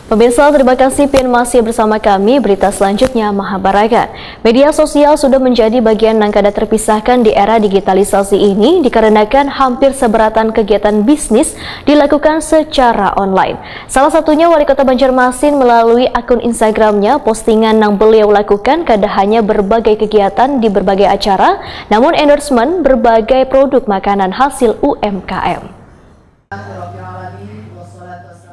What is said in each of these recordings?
Pemirsa, terima kasih Pian masih bersama kami. Berita selanjutnya Mahabharata. Media sosial sudah menjadi bagian yang kada terpisahkan di era digitalisasi ini dikarenakan hampir seberatan kegiatan bisnis dilakukan secara online. Salah satunya Wali Kota Banjarmasin melalui akun Instagramnya, postingan yang beliau lakukan kada hanya berbagai kegiatan di berbagai acara, namun endorsement berbagai produk makanan hasil UMKM.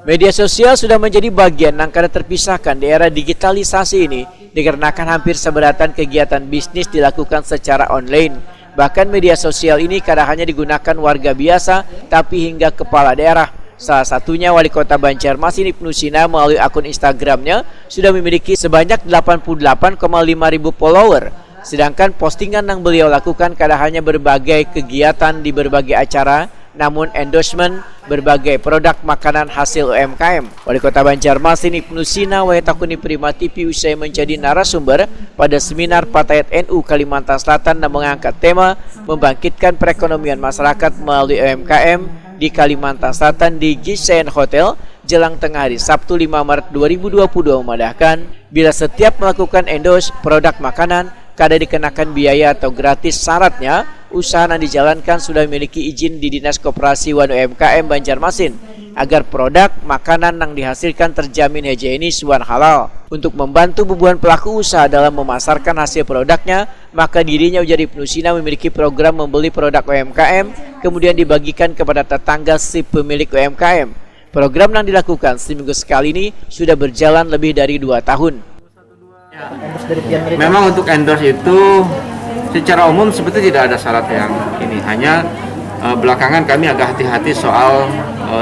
Media sosial sudah menjadi bagian yang kada terpisahkan di era digitalisasi ini dikarenakan hampir seberatan kegiatan bisnis dilakukan secara online. Bahkan media sosial ini kada hanya digunakan warga biasa tapi hingga kepala daerah. Salah satunya Wali Kota Banjarmasin Ibnu Sina melalui akun Instagramnya sudah memiliki sebanyak 88,5 ribu follower. Sedangkan postingan yang beliau lakukan kada hanya berbagai kegiatan di berbagai acara, namun endorsement berbagai produk makanan hasil UMKM. Wali Kota Banjarmasin Ibnu Sina Wayatakuni Prima TV usai menjadi narasumber pada seminar Patayat NU Kalimantan Selatan yang mengangkat tema membangkitkan perekonomian masyarakat melalui UMKM di Kalimantan Selatan di Gisaen Hotel jelang tengah hari Sabtu 5 Maret 2022 memadahkan bila setiap melakukan endorse produk makanan kada dikenakan biaya atau gratis. Syaratnya usaha yang dijalankan sudah memiliki izin di Dinas Koperasi wan UMKM Banjarmasin agar produk makanan yang dihasilkan terjamin higienis wan halal. Untuk membantu bubuhan pelaku usaha dalam memasarkan hasil produknya, maka dirinya Ujar Ibnu Sina memiliki program membeli produk UMKM kemudian dibagikan kepada tetangga si pemilik UMKM. Program yang dilakukan seminggu sekali ini sudah berjalan lebih dari 2 tahun. Memang untuk endorse itu secara umum sebetulnya tidak ada syarat yang ini, hanya belakangan kami agak hati-hati soal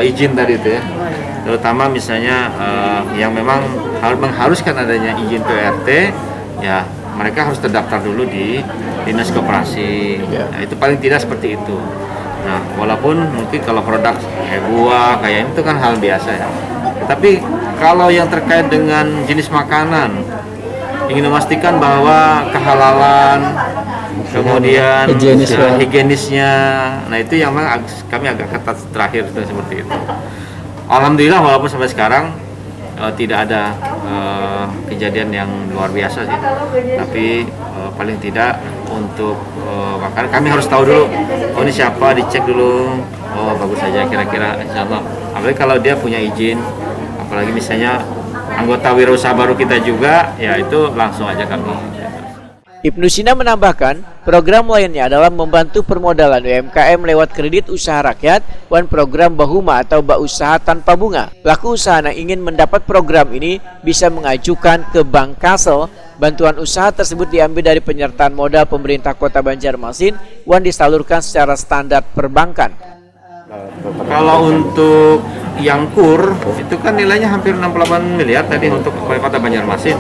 izin tadi itu ya, terutama misalnya yang memang mengharuskan adanya izin PRT ya, mereka harus terdaftar dulu di Dinas Koperasi. Nah, itu paling tidak seperti itu. Nah, walaupun mungkin kalau produk buah kayak itu kan hal biasa ya, tapi kalau yang terkait dengan jenis makanan ingin memastikan bahwa kehalalan, kemudian higienisnya, nah itu yang memang kami agak ketat terakhir seperti itu. Alhamdulillah walaupun sampai sekarang tidak ada kejadian yang luar biasa sih, tapi paling tidak untuk makanan kami harus tahu dulu, oh ini siapa, dicek dulu, oh bagus saja kira-kira, insyaallah. Apalagi kalau dia punya izin, apalagi misalnya anggota wirausaha baru kita juga, ya itu langsung aja kami. Ibnu Sina menambahkan, program lainnya adalah membantu permodalan UMKM lewat kredit usaha rakyat dan program Bahuma atau Bak Usaha Tanpa Bunga. Pelaku usaha yang ingin mendapat program ini bisa mengajukan ke Bank Kasel. Bantuan usaha tersebut diambil dari penyertaan modal pemerintah Kota Banjarmasin dan disalurkan secara standar perbankan. Kalau untuk yang KUR itu kan nilainya hampir 68 miliar tadi untuk Kota Banjarmasin.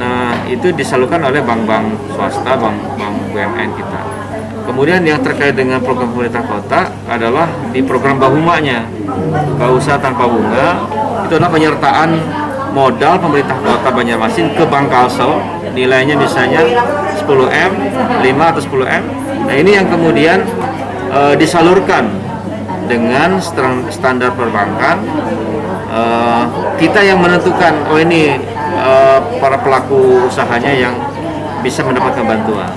Nah, itu disalurkan oleh bank-bank swasta, bank BUMN kita. Kemudian yang terkait dengan program pemerintah kota adalah di program Bahumanya, Bak Usaha Tanpa Bunga. Itu adalah penyertaan modal pemerintah Kota Banjarmasin ke Bank Kalsel, nilainya misalnya 10M, 5 atau 10M. Nah, ini yang kemudian disalurkan dengan standar perbankan. Kita yang menentukan, oh ini para pelaku usahanya yang bisa mendapatkan bantuan.